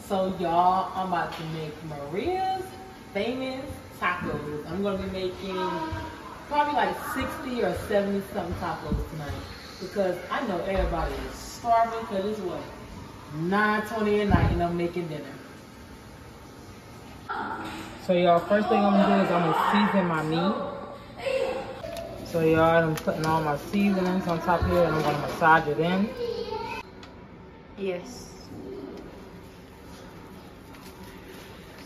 So y'all, I'm about to make Maria's famous tacos. I'm gonna be making probably like 60 or 70 something tacos tonight because I know everybody is starving because it's what, 9:20 at night and I'm making dinner. So y'all, first thing I'm gonna do is I'm gonna season my meat. So y'all, I'm putting all my seasonings on top here and I'm gonna massage it in. Yes.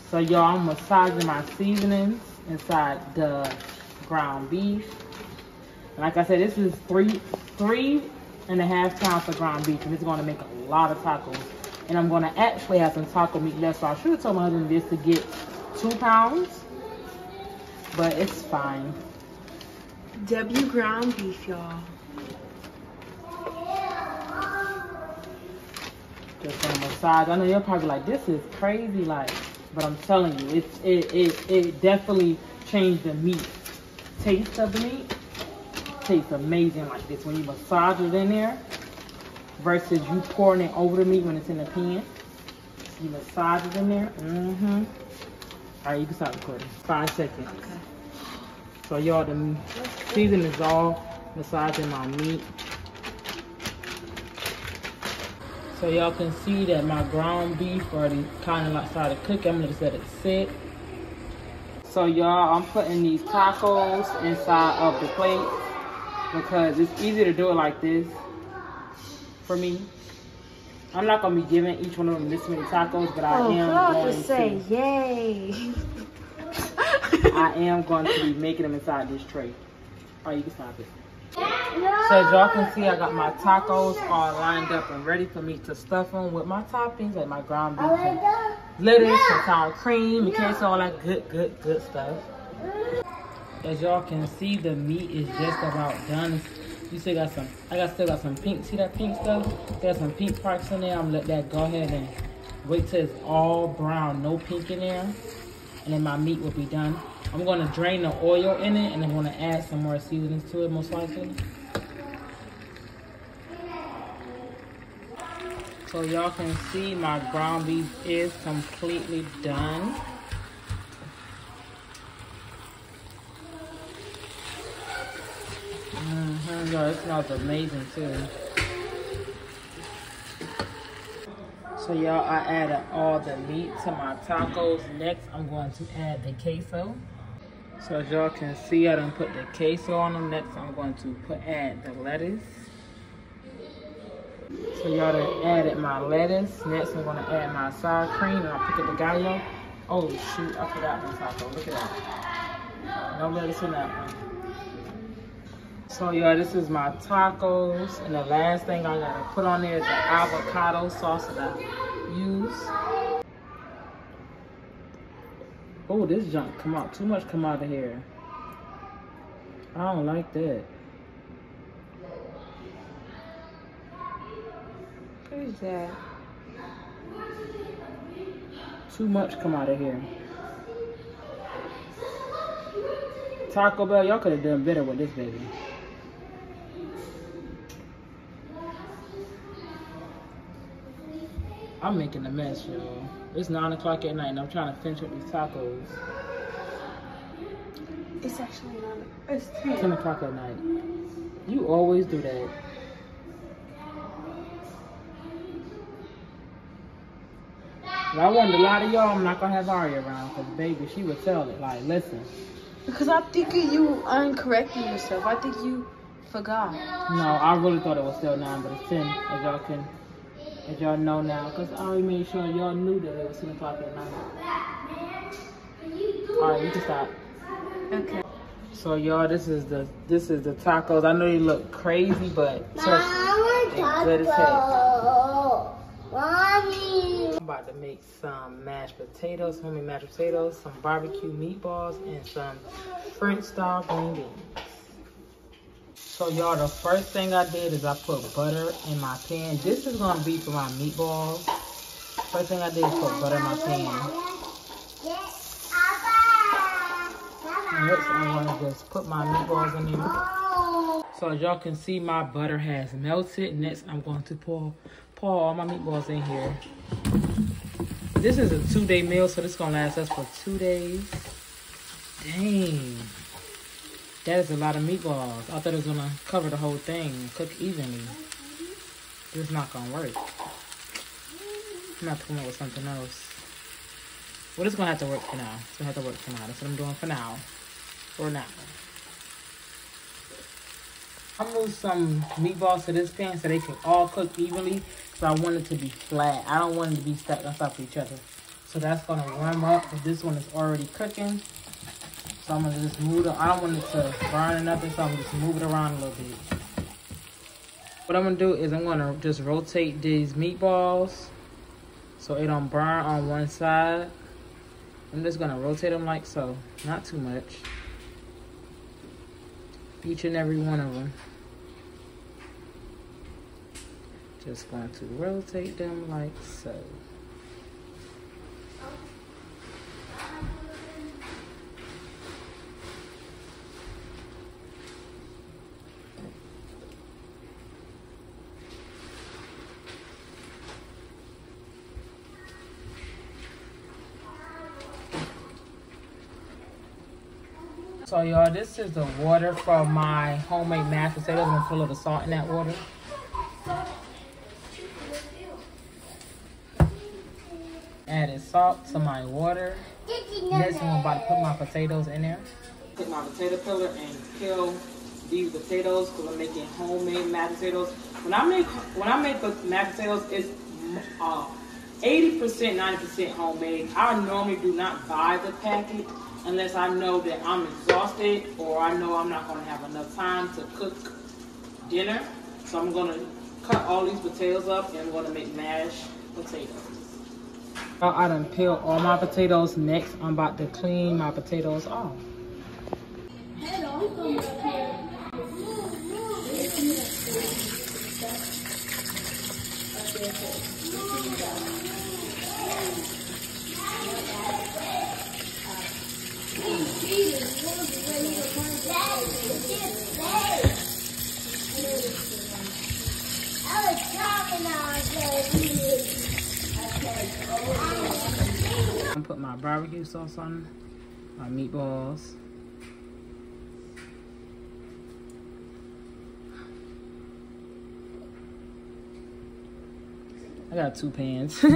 So y'all, I'm massaging my seasonings inside the ground beef. Like I said, this is three and a half pounds of ground beef, and it's gonna make a lot of tacos. And I'm gonna actually have some taco meat left, so I should have told my husband this to get 2 pounds, but it's fine. W ground beef, y'all. Just gonna massage. I know you're probably like, this is crazy, like, but I'm telling you, it definitely changed the meat. Taste of the meat tastes amazing like this when you massage it in there versus you pouring it over the meat when it's in the pan. You massage it in there. All right, you can stop recording. 5 seconds. Okay. So y'all, the seasoning is all massaging my meat. So y'all can see that my ground beef already kind of like started cooking. I'm gonna just let it sit. So y'all, I'm putting these tacos inside of the plate because it's easy to do it like this for me. I'm not gonna be giving each one of them this many tacos, but I am going to say yay. I am going to be making them inside this tray. All right, you can stop it. So as y'all can see, I got my tacos all lined up and ready for me to stuff them with my toppings, like my ground beef and lettuce and sour cream, and queso, all that good stuff. As y'all can see, the meat is just about done. You still got some, still got some pink, see that pink stuff? Got some pink parts in there. I'm gonna let that go ahead and wait till it's all brown, no pink in there. And then my meat will be done. I'm gonna drain the oil in it and I'm gonna add some more seasonings to it, most likely. So y'all can see my ground beef is completely done. Y'all, it smells amazing too. So y'all, I added all the meat to my tacos. Next, I'm going to add the queso. So as y'all can see, I done put the queso on them. Next, I'm going to add the lettuce. So y'all done added my lettuce. Next, I'm gonna add my sour cream and I'll pick up the gallo. Oh shoot, I forgot my taco. Look at that. No lettuce in that one. So y'all, this is my tacos. And the last thing I gotta put on there is the avocado sauce that I use. Oh, this junk come out. Too much come out of here. I don't like that. Who's that? Too much come out of here. Taco Bell, y'all could have done better with this baby. I'm making a mess, y'all. It's 9 o'clock at night and I'm trying to finish up these tacos. It's actually 9. It's 10. 10 o'clock at night. You always do that. If I wanted a lot of y'all, I'm not gonna have Ari around because baby, she would tell it. Like, listen. Because I think you uncorrecting yourself. I think you forgot. No, I really thought it was still 9, but it's 10, as y'all know now. Because I already made sure y'all knew that it was 10 o'clock at night. Alright, you can stop. Okay. So y'all, this is the tacos. I know they look crazy, but trust me, they're good as heck. Mommy. I'm about to make some mashed potatoes, homemade mashed potatoes, some barbecue meatballs, and some French style green beans. So y'all, the first thing I did is I put butter in my pan. This is gonna be for my meatballs. First thing I did is put butter in my pan. Next, I'm gonna just put my meatballs in there. So as y'all can see, my butter has melted. Next, I'm going to pour all my meatballs in here. This is a 2-day meal, so this is gonna last us for 2 days. Dang. That is a lot of meatballs. I thought it was gonna cover the whole thing, cook evenly. This is not gonna work. I'm gonna have to come up with something else. Well, it's gonna have to work for now. It's gonna have to work for now. That's what I'm doing for now. For now. I moved some meatballs to this pan so they can all cook evenly. So I want it to be flat. I don't want it to be stacked on top of each other. So that's gonna warm up. But this one is already cooking. So I'm gonna just move it. I don't want it to burn or nothing, so I'm gonna just move it around a little bit. What I'm gonna do is I'm gonna just rotate these meatballs so it don't burn on one side. I'm just gonna rotate them like so, not too much. Each and every one of them. Just going to rotate them like so. So y'all, this is the water from my homemade mashed potatoes. I'm gonna put a little salt in that water. Added salt to my water. Next, I'm about to put my potatoes in there. Take my potato peeler and peel these potatoes because I'm making homemade mashed potatoes. When I make the mashed potatoes, it's 80%, 90% homemade. I normally do not buy the packet unless I know that I'm exhausted or I know I'm not going to have enough time to cook dinner. So I'm going to cut all these potatoes up and I'm going to make mashed potatoes. I done peeled all my potatoes. Next, I'm about to clean my potatoes off. I'm gonna put my barbecue sauce on my meatballs. I got 2 pans. This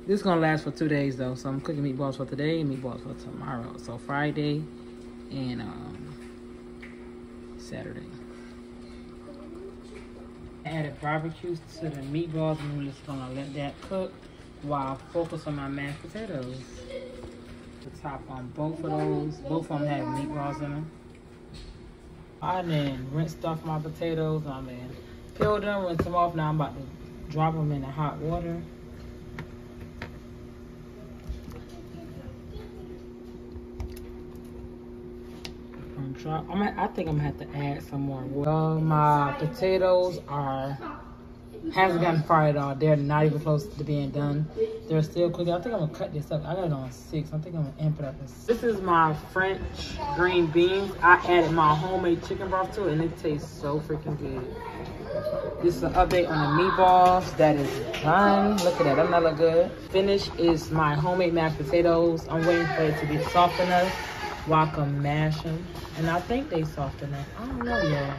is gonna last for 2 days though, so I'm cooking meatballs for today and meatballs for tomorrow. So Friday and Saturday. I added barbecue to the meatballs and I'm just gonna let that cook while I focus on my mashed potatoes. The top on both of those. Both of them have meatballs in them. I then rinsed off my potatoes. I then peeled them, rinsed them off. Now I'm about to drop them in the hot water. I think I'm gonna have to add some more water. My potatoes haven't gotten fried at all. They're not even close to being done. They're still cooking. I think I'm gonna cut this up. I got it on 6. I think I'm gonna amp it up. This is my French green beans. I added my homemade chicken broth to it and it tastes so freaking good. This is an update on the meatballs that is done. Look at that, doesn't that look good? Finish is my homemade mashed potatoes. I'm waiting for it to be soft enough while I can mash them. And I think they soft enough. I don't know yet.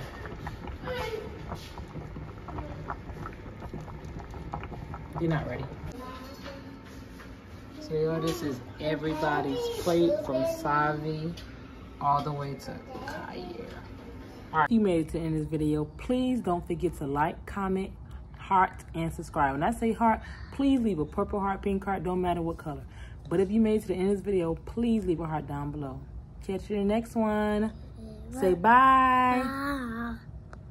You're not ready. So y'all, this is everybody's plate from Savi all the way to Kaya. All right, if you made it to the end of this video, please don't forget to like, comment, heart, and subscribe. When I say heart, please leave a purple heart, pink heart, don't matter what color. But if you made it to the end of this video, please leave a heart down below. Catch you in the next one. Say bye. Bye.